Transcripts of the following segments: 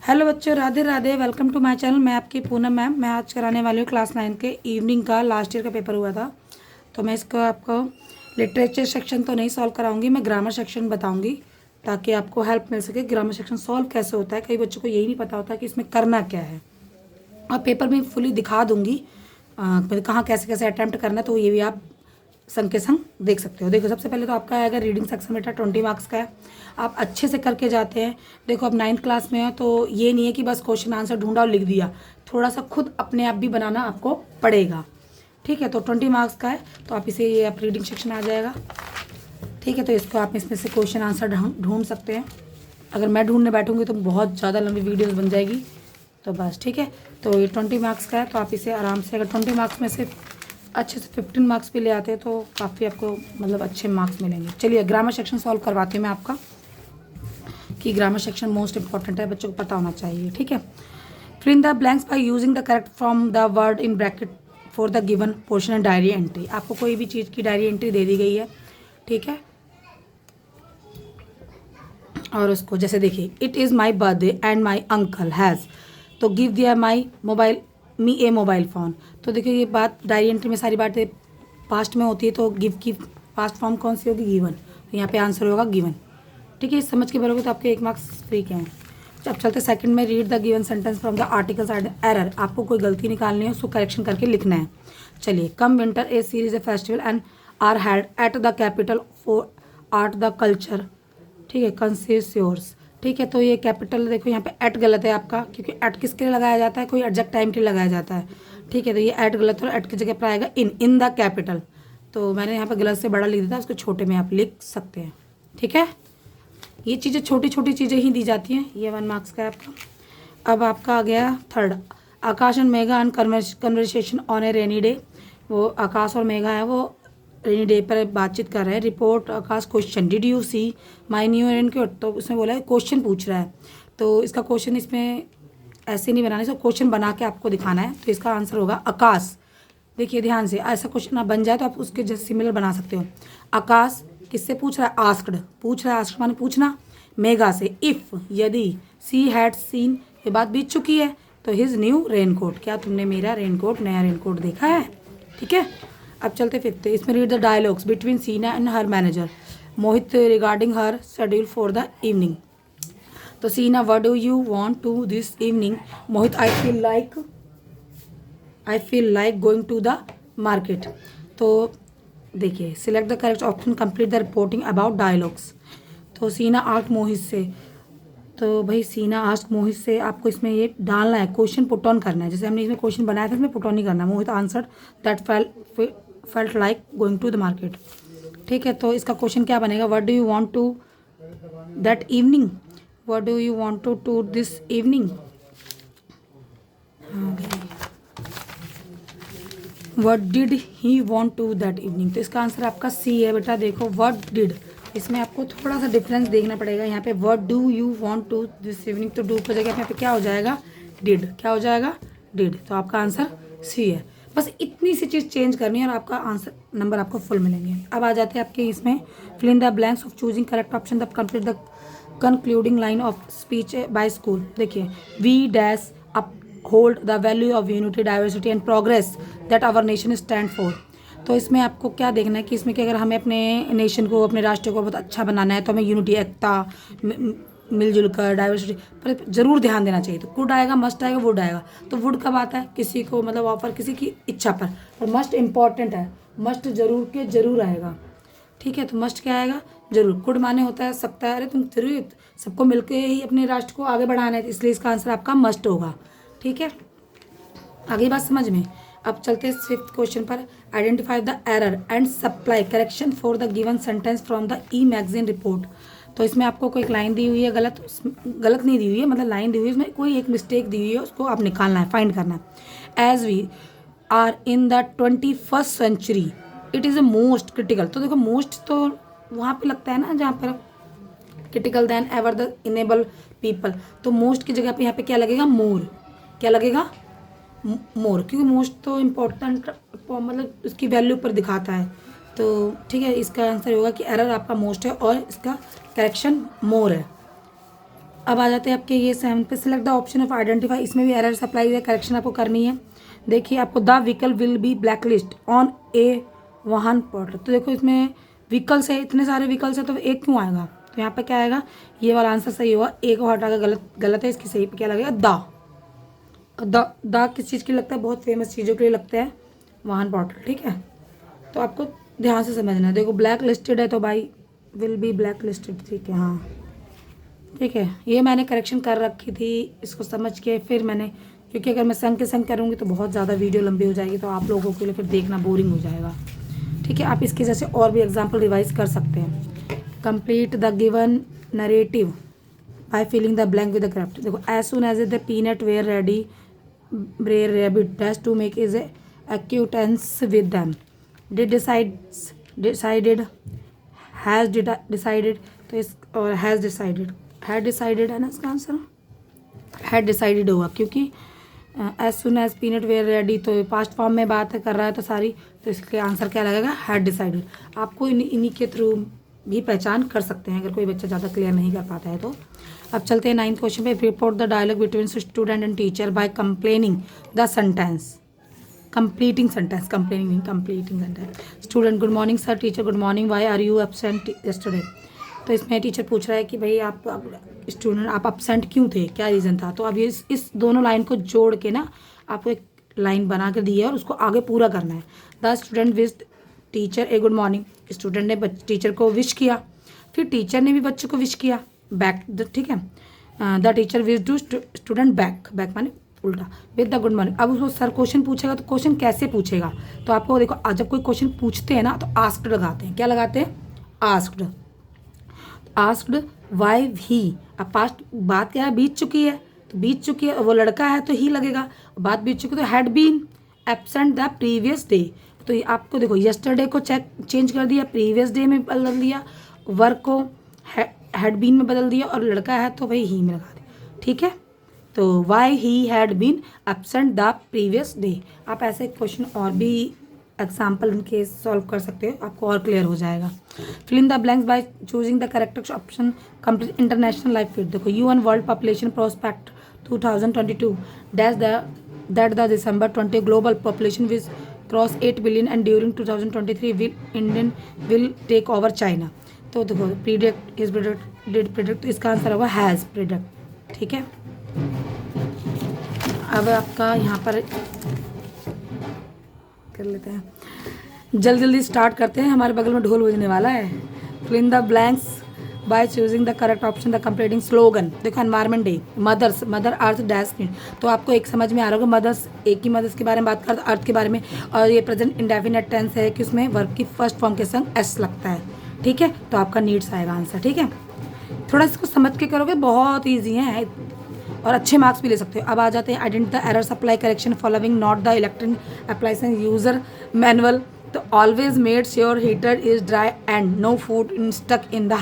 Hello बच्चों, Radhe Radhe. Welcome to my channel. मैं आपकी पूनम मैम। मैं आज कराने वाली हूँ क्लास 9 के इवनिंग का। लास्ट ईयर का पेपर हुआ था तो मैं इसको आपको लिटरेचर सेक्शन तो नहीं सॉल्व कराऊंगी, मैं ग्रामर सेक्शन बताऊंगी ताकि आपको हेल्प मिल सके। ग्रामर सेक्शन सॉल्व कैसे होता है, कई बच्चों को यही नहीं पता होता कि इसमें करना क्या है। और पेपर में फुली दिखा दूंगी कहाँ कैसे कैसे अटैम्प्ट करना है, तो ये भी आप संग के संग देख सकते हो। देखो, सबसे पहले तो आपका आएगा रीडिंग सेक्शन, बेटा 20 मार्क्स का है। आप अच्छे से करके जाते हैं। देखो, अब 9th क्लास में हो तो ये नहीं है कि बस क्वेश्चन आंसर ढूंढा और लिख दिया, थोड़ा सा खुद अपने आप भी बनाना आपको पड़ेगा। ठीक है, तो 20 मार्क्स का है तो आप इसे, ये आप रीडिंग सेक्शन आ जाएगा। ठीक है, तो इसको आप इसमें से क्वेश्चन आंसर ढूंढ सकते हैं। अगर मैं ढूंढने बैठूंगी तो बहुत ज़्यादा लंबी वीडियोस बन जाएगी, तो बस ठीक है। तो ये 20 मार्क्स का है तो आप इसे आराम से, अगर 20 मार्क्स में से अच्छे से 15 मार्क्स भी ले आते हैं तो काफ़ी आपको मतलब अच्छे मार्क्स मिलेंगे। चलिए ग्रामर सेक्शन सॉल्व करवाती हूँ मैं आपका, कि ग्रामर सेक्शन मोस्ट इंपॉर्टेंट है, बच्चों को पता होना चाहिए। ठीक है, fill in the blanks by using the correct from the word in bracket for the given portion and diary entry. आपको कोई भी चीज़ की डायरी एंट्री दे दी गई है, ठीक है, और उसको जैसे देखिए, it is my birthday and my uncle has, to give dear my mobile me a mobile phone. तो देखिए, ये बात डायरी एंट्री में सारी बातें पास्ट में होती है, तो गिव की पास्ट फॉर्म कौन सी होगी? गिवन। तो यहाँ पे आंसर होगा गिवन। ठीक है, समझ के भरोगे तो आपके 1 मार्क्स फ्री के हैं। अब चलते सेकंड में, read the given sentence from the articles and error. आपको कोई गलती निकालनी है, उसको करेक्शन करके लिखना है। चलिए, come winter a series a festival and are had at the capital for art the culture. ठीक है, कंसिस्ट योर्स। ठीक है, तो ये कैपिटल देखो यहाँ पे एट गलत है आपका, क्योंकि एट किसके लिए लगाया जाता है? कोई एडजेक्ट टाइम के लिए लगाया जाता है। ठीक है, तो ये एट गलत है और एट की जगह पर आएगा इन द कैपिटल। तो मैंने यहाँ पे गलत से बड़ा लिख दिया था, उसको छोटे में आप लिख सकते हैं। ठीक है, ये चीज़ें छोटी छोटी चीज़ें ही दी जाती हैं। ये 1 मार्क्स का है आपका। अब आपका आ गया third, Akash and Megha and conversation on A rainy day. वो आकाश और मेघा है, वो रेनी डे पर बातचीत कर रहे हैं। Report Akash question, did you see my new raincoat. तो उसमें बोला है क्वेश्चन पूछ रहा है, तो इसका क्वेश्चन इसमें ऐसे नहीं बनाना, इसको क्वेश्चन बना के आपको दिखाना है। तो इसका आंसर होगा आकाश। देखिए ध्यान से, ऐसा क्वेश्चन आप बन जाए तो आप उसके जैसे सिमिलर बना सकते हो। आकाश किससे पूछ रहा है? आस्क्ड। पूछ रहा है, आस्क्ड माने पूछना। मेघा से, इफ यदि सी हैड सीन, ये बात बीत चुकी है, तो हिज न्यू रेनकोट, क्या तुमने मेरा रेनकोट, नया रेनकोट देखा है? ठीक है, अब चलते फिरते इसमें, read the dialogues between Seena and her manager Mohit regarding her schedule for the evening. तो Seena, what do you want to this evening? Mohit, I feel like going to the market. तो देखिए, select the correct option, complete the reporting about dialogues. तो Seena ask मोहित से, तो भाई सीना ask मोहित से आपको इसमें ये डालना है, क्वेश्चन पुट ऑन करना है। जैसे हमने इसमें क्वेश्चन बनाया था, इसमें पुट ऑन नहीं करना। Mohit answered that felt like going to the market. ठीक है, तो इसका क्वेश्चन क्या बनेगा? What do you want to that evening, what do you want to this evening. हाँ, what did he want to that evening. तो इसका आंसर आपका सी है बेटा। देखो, व्हाट डिड, इसमें आपको थोड़ा सा डिफरेंस देखना पड़ेगा। यहाँ पे what do you want to this evening, तो डू की जगह यहाँ पे क्या हो जाएगा? डिड। क्या हो जाएगा? डिड। तो आपका आंसर सी है। बस इतनी सी चीज़ चेंज करनी है और आपका आंसर नंबर आपको फुल मिलेंगे। अब आ जाते हैं आपके इसमें, fill in the blanks of choosing correct option the complete the concluding line of speech by school. देखिए, we dash up hold the value of unity diversity and progress that our nation stand for. तो इसमें आपको क्या देखना है कि इसमें कि अगर हमें अपने नेशन को, अपने राष्ट्र को बहुत अच्छा बनाना है तो हमें यूनिटी, एकता, मिलजुल कर, डाइवर्सिटी पर ज़रूर ध्यान देना चाहिए। तो कुड आएगा, मस्ट आएगा, वुड आएगा। तो वुड कब आता है? किसी को मतलब ऑफर, किसी की इच्छा पर। और मस्ट इम्पॉर्टेंट है, मस्ट जरूर के जरूर आएगा। ठीक है, तो मस्ट क्या आएगा? जरूर। कुड माने होता है सकता है, अरे तुम जरूर सबको मिलकर ही अपने राष्ट्र को आगे बढ़ाना है, इसलिए इसका आंसर आपका मस्ट होगा। ठीक है, आगे बात समझ में। अब चलते हैं 5th क्वेश्चन पर, identify the error and supply correction for the given sentence from the e magazine report. तो इसमें आपको कोई लाइन दी हुई है, गलत नहीं दी हुई है, मतलब लाइन दी हुई है, इसमें कोई एक मिस्टेक दी हुई है, उसको आप निकालना है, फाइंड करना है। As we are in the 21st century it is a most critical. तो देखो, मोस्ट तो वहाँ पे लगता है ना जहाँ पर critical then ever the enable people. तो मोस्ट की जगह पे यहाँ पे क्या लगेगा? मोर। क्या लगेगा? मोर, क्योंकि मोस्ट तो इम्पोर्टेंट मतलब उसकी वैल्यू पर दिखाता है। तो ठीक है, इसका आंसर होगा कि एरर आपका मोस्ट है और इसका करेक्शन मोर है। अब आ जाते हैं आपके ये 7 पे, select the option of identify. इसमें भी एरर सप्लाई है, करेक्शन आपको करनी है। देखिए आपको the vehicle will be black list on a Vahan portal. तो देखो इसमें व्हीकल्स है, इतने सारे व्हीकल्स है तो एक क्यों आएगा, तो यहाँ पे क्या आएगा, ये वाला आंसर सही होगा। ए को हटा कर गलत है, इसकी सही पे क्या लगेगा, द किस चीज़ के लिए लगता है, बहुत फेमस चीज़ों के लिए लगता है वाहन पोर्टल, ठीक है। तो आपको ध्यान से समझना है। देखो ब्लैक लिस्टेड है तो भाई विल बी ब्लैक लिस्टेड, ठीक है, हाँ ठीक है। ये मैंने करेक्शन कर रखी थी, इसको समझ के फिर मैंने, क्योंकि अगर मैं संग के संग करूँगी तो बहुत ज़्यादा वीडियो लंबी हो जाएगी, तो आप लोगों के लिए फिर देखना बोरिंग हो जाएगा, ठीक है। आप इसके जैसे और भी एग्जाम्पल रिवाइज कर सकते हैं। Complete the given narrative by filling the blank with the correct. देखो as soon as the peanut were ready Brer Rabbit dash to make his acquaintance with them, did decided has decided, तो इस और has decided, had decided है ना इसका answer, had decided होगा, क्योंकि as soon as peanut were ready तो past form में बात कर रहा है तो सारी, तो इसके आंसर क्या लगेगा, हैड डिसाइडेड। आपको इन्हीं के थ्रू भी पहचान कर सकते हैं अगर कोई बच्चा ज़्यादा क्लियर नहीं कर पाता है तो। अब चलते हैं 9th क्वेश्चन पे। Report the dialogue between student and teacher by complaining the sentence, completing sentence, complaining नहीं, completing sentence. Student good morning sir, teacher good morning, why are you absent yesterday. तो इसमें टीचर पूछ रहा है कि भाई आप स्टूडेंट आप एब्सेंट क्यों थे, क्या रीज़न था। तो अब ये इस दोनों लाइन को जोड़ के ना आपको एक लाइन बना कर दी है और उसको आगे पूरा करना है। The student wished teacher a good morning, student ने टीचर को विश किया, फिर टीचर ने भी बच्चे को विश किया बैक, ठीक है। The teacher wish to student back, बैक माने उल्टा, विद द गुड मॉर्निंग। अब उसको सर क्वेश्चन पूछेगा तो क्वेश्चन कैसे पूछेगा, तो आपको देखो जब कोई क्वेश्चन पूछते हैं ना तो आस्क्ड लगाते हैं, क्या लगाते हैं, आस्क्ड। आस्क्ड वाई ही, अब पास्ट बात क्या है, बीत चुकी है, तो बीत चुकी है, वो लड़का है तो ही लगेगा, बात बीत चुकी है तो had been absent the previous day. तो ये आपको देखो यस्टरडे को चेंज कर दिया, प्रीवियस डे में बदल दिया, वर्क को हैड बीन में बदल दिया और लड़का है तो भाई ही में लगा दिया, ठीक है। तो why he had been absent the previous day. आप ऐसे क्वेश्चन और भी एग्जाम्पल उनके सॉल्व कर सकते हो, आपको और क्लियर हो जाएगा। Fill in the blanks by choosing the correct option, complete international life fit. देखो UN world population prospect 2022 dash that the December 20 global population will cross 8 billion and during 2023 Indian will take over China. तो देखो predict is predict did predict, तो इसका answer होगा has predict, ठीक है। अब आपका यहाँ पर कर लेते हैं, जल्दी जल्दी स्टार्ट करते हैं, हमारे बगल में ढोल बजने वाला है। Fill in the blanks by choosing the correct option the completing slogan. देखो environment day, mothers, mother earth dash, तो आपको एक समझ में आ रहा होगा, मदर्स एक ही मदर्स के बारे में बात करते, अर्थ के बारे में, और ये प्रेजेंट इंडेफिनिट टेंस है कि उसमें वर्ब की फर्स्ट फॉर्म के संग एस लगता है, ठीक है। तो आपका नीड्स आएगा आंसर, ठीक है। थोड़ा इसको समझ के करोगे, बहुत ईजी है और अच्छे मार्क्स भी ले सकते हो। अब आ जाते हैं identify the error supply correction following not the electric appliance user manual. तो always made sure heater is dry and no food in stuck in the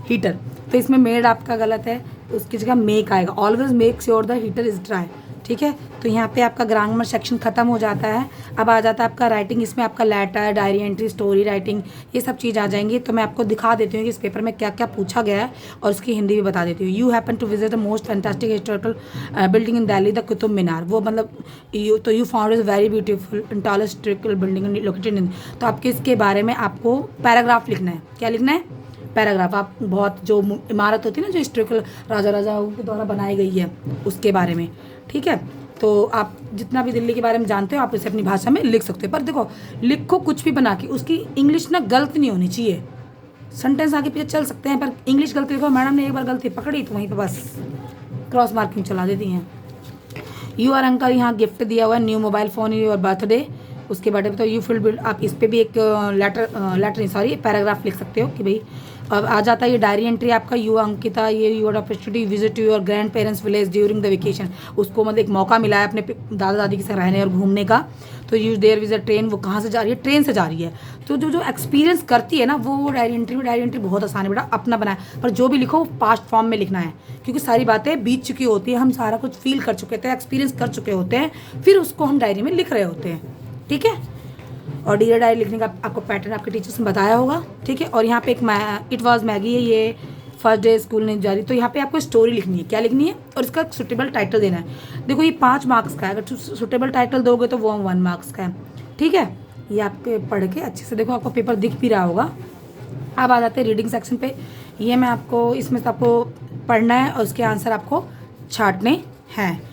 heater. तो इसमें मेड आपका गलत है, उसकी जगह मेक आएगा, always make sure the heater is dry, ठीक है। तो यहाँ पे आपका ग्रामर सेक्शन खत्म हो जाता है। अब आ जाता है आपका राइटिंग, इसमें आपका letter, diary entry, story writing, ये सब चीज़ आ जाएंगी। तो मैं आपको दिखा देती हूँ कि इस पेपर में क्या क्या पूछा गया है और उसकी हिंदी भी बता देती हूँ। You happen to visit the most fantastic historical building in Delhi, the Qutub Minar. वो मतलब you found is very beautiful and tallest historical building located in. तो आपके इसके बारे में आपको पैराग्राफ लिखना है, क्या लिखना है, पैराग्राफ। आप बहुत जो इमारत होती है ना जो हिस्टोरिकल राजाओं के द्वारा बनाई गई है उसके बारे में, ठीक है। तो आप जितना भी दिल्ली के बारे में जानते हो आप इसे अपनी भाषा में लिख सकते हो, पर देखो लिखो कुछ भी बना के, उसकी इंग्लिश ना गलत नहीं होनी चाहिए। सेंटेंस आगे पीछे चल सकते हैं पर इंग्लिश गलती लिखो। मैडम ने एक बार गलती पकड़ी तो वहीं पर बस क्रॉस मार्किंग चला देती हैं। यू आर अंकल यहाँ गिफ्ट दिया हुआ है new mobile phone your birthday, उसके बर्थडे पे। तो यू फील आप इस पर भी एक पैराग्राफ लिख सकते हो कि भाई। अब आ जाता है ये डायरी एंट्री आपका, यू अंकिता, ये your opportunity visit to your grandparents village during the vacation. उसको मतलब एक मौका मिला है अपने दादा दादी के साथ रहने और घूमने का। तो you there was a train, वो कहाँ से जा रही है, ट्रेन से जा रही है। तो जो एक्सपीरियंस करती है ना वो डायरी एंट्री में, डायरी एंट्री बहुत आसान है बेटा, अपना बनाए, पर जो भी लिखो वो पास्ट फॉर्म में लिखना है, क्योंकि सारी बातें बीत चुकी होती है, हम सारा कुछ फील कर चुके थे, एक्सपीरियंस कर चुके होते हैं, फिर उसको हम डायरी में लिख रहे होते हैं, ठीक है। और डियर डायरी लिखने का आपको पैटर्न आपके टीचर्स ने बताया होगा, ठीक है। और यहाँ पे एक इट वाज मैगी है, ये फर्स्ट डे स्कूल नहीं जा रही, तो यहाँ पे आपको स्टोरी लिखनी है। क्या लिखनी है और इसका सुटेबल टाइटल देना है। देखो ये 5 मार्क्स का है, अगर सुटेबल टाइटल दोगे तो वो 1 मार्क्स का है। ठीक है, ये आपके पढ़ के अच्छे से देखो, आपको पेपर दिख भी रहा होगा। अब आ जाते हैं रीडिंग सेक्शन पे। ये मैं आपको इसमें से आपको पढ़ना है और उसके आंसर आपको छांटने हैं।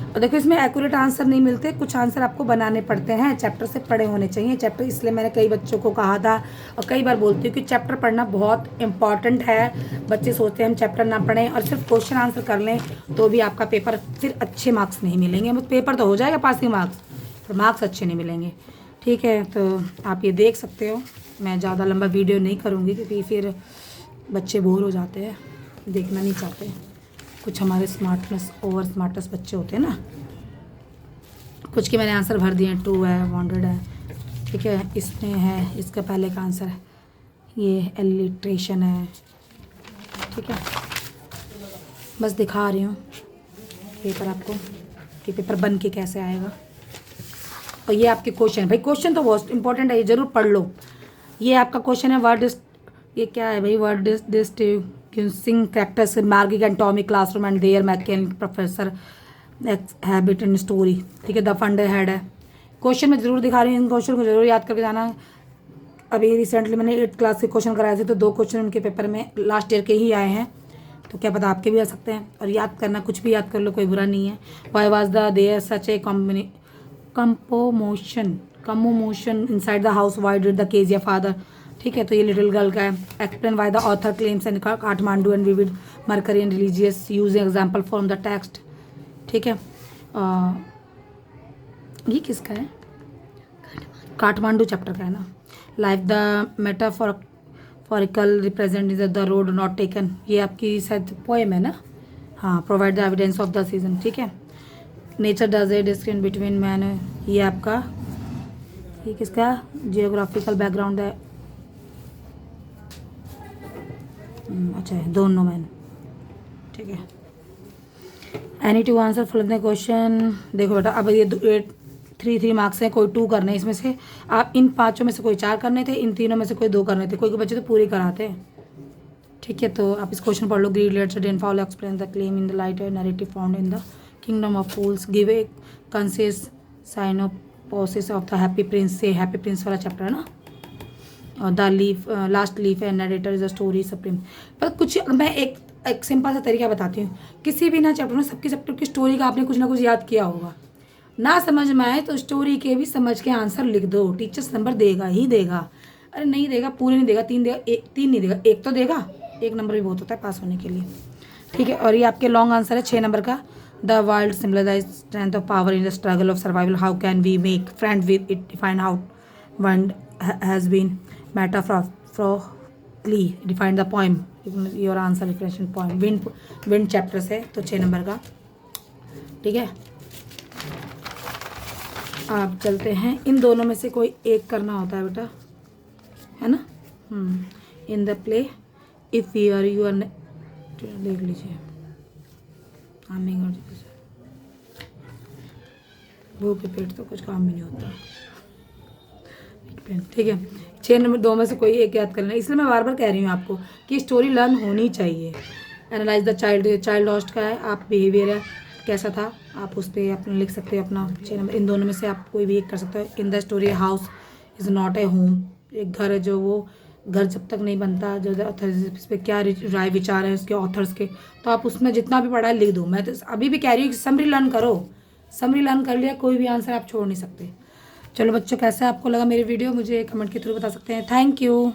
और देखो इसमें एक्यूरेट आंसर नहीं मिलते, कुछ आंसर आपको बनाने पड़ते हैं, चैप्टर से पढ़े होने चाहिए। चैप्टर इसलिए मैंने कई बच्चों को कहा था और कई बार बोलती हूँ कि चैप्टर पढ़ना बहुत इंपॉर्टेंट है। बच्चे सोचते हैं हम चैप्टर ना पढ़ें और सिर्फ क्वेश्चन आंसर कर लें तो भी आपका पेपर फिर अच्छे मार्क्स नहीं मिलेंगे। पेपर तो हो जाएगा पासिंग मार्क्स, पर मार्क्स अच्छे नहीं मिलेंगे। ठीक है, तो आप ये देख सकते हो। मैं ज़्यादा लंबा वीडियो नहीं करूँगी क्योंकि फिर बच्चे बोर हो जाते हैं, देखना नहीं चाहते। कुछ हमारे ओवर स्मार्टेस्ट बच्चे होते हैं ना, कुछ के मैंने आंसर भर दिए हैं। 2 है, 100 है। ठीक है, इसमें है, इसका पहले का आंसर है, ये एलिट्रेशन है। ठीक है, बस दिखा रही हूँ पेपर आपको कि पेपर बन के कैसे आएगा। और ये आपके क्वेश्चन, भाई क्वेश्चन तो बहुत इंपॉर्टेंट है, ये जरूर पढ़ लो। ये आपका क्वेश्चन है, वर्ड इज, ये क्या है भाई, word is distinguishing characters in Margie and Tommy classroom and their mechanic professor habit and story. ठीक है, द फंड हेड है। क्वेश्चन मैं जरूर दिखा रही हूँ, इन क्वेश्चन को जरूर याद करके जाना। अभी रिसेंटली मैंने 8th क्लास के क्वेश्चन कराए थे, तो 2 क्वेश्चन उनके पेपर में लास्ट ईयर के ही आए हैं, तो क्या पता आपके भी आ सकते हैं। और याद करना, कुछ भी याद कर लो, कोई बुरा नहीं है। Why was the there such a commotion inside the house, why did the Kezia father. ठीक है, तो ये लिटिल गर्ल का है। Explain why the author claims and Kathmandu and vivid mercury and religious using example from the text. ठीक है, ये किसका है, काठमांडू चैप्टर का है ना। Life the metaphorical represent is the road not taken, ये आपकी शायद पोएम है ना। हाँ, provide the evidence of the season. ठीक है, nature does a distinction between man, ये आपका, ये किसका जियोग्राफिकल बैकग्राउंड है। अच्छा है, दोनों मैन। ठीक है, any two answer following question. देखो बेटा, अब ये 3 मार्क्स हैं, कोई 2 करने, इसमें से आप इन 5 में से कोई 4 करने थे, इन 3 में से कोई 2 करने थे, कोई बच्चे तो पूरे कराते हैं। ठीक है, तो आप इस क्वेश्चन पढ़ लो। Greed let's then fall explain the claim in the light narrative found in the kingdom of fools, give a concise synopsis of the happy prince, से हैप्पी प्रिंस वाला चैप्टर है ना। और the leaf, last leaf and narrator is a story supreme. पर कुछ मैं एक simple सा तरीका बताती हूँ। किसी भी ना चैप्टर में सबकी चैप्टर की स्टोरी का आपने कुछ ना कुछ याद किया होगा। ना समझ में आए तो स्टोरी के भी समझ के आंसर लिख दो, टीचर्स नंबर देगा ही देगा। अरे नहीं देगा, पूरे नहीं देगा, 3 देगा, 3 नहीं देगा, 1 तो देगा। 1 नंबर भी बहुत होता है पास होने के लिए। ठीक है, और ये आपके लॉन्ग आंसर है 6 नंबर का। The world symbolize strength of power in the struggle of survival, how can we make friend with it, define how world has been metaphorically define the poem, your answer reflection poem. Wind chapter से, तो 6 number का। ठीक है, आप चलते हैं। इन दोनों में से कोई एक करना होता है बेटा, है ना। In the play if you are देख लीजिए। भूख के पेट तो कुछ काम भी नहीं होता। ठीक है, 6 नंबर 2 में से कोई एक याद करना है। इसलिए मैं बार बार कह रही हूँ आपको कि स्टोरी लर्न होनी चाहिए। एनालाइज द चाइल्ड लॉस्ट का है, आप बिहेवियर है कैसा था, आप उस पर अपना लिख सकते हो अपना 6 नंबर। इन दोनों में से आप कोई भी एक कर सकते हो। In the story house is not a home, एक घर है जो, वो घर जब तक नहीं बनता, जो इस पर क्या राय विचार है उसके ऑथर्स के, तो आप उसमें जितना भी पढ़ा है लिख दो। मैं तो अभी भी कह रही हूँ कि समरी लर्न करो, समरी लर्न कर लिया, कोई भी आंसर आप छोड़ नहीं सकते। चलो बच्चों, कैसा आपको लगा मेरी वीडियो, मुझे कमेंट के थ्रू बता सकते हैं। Thank you.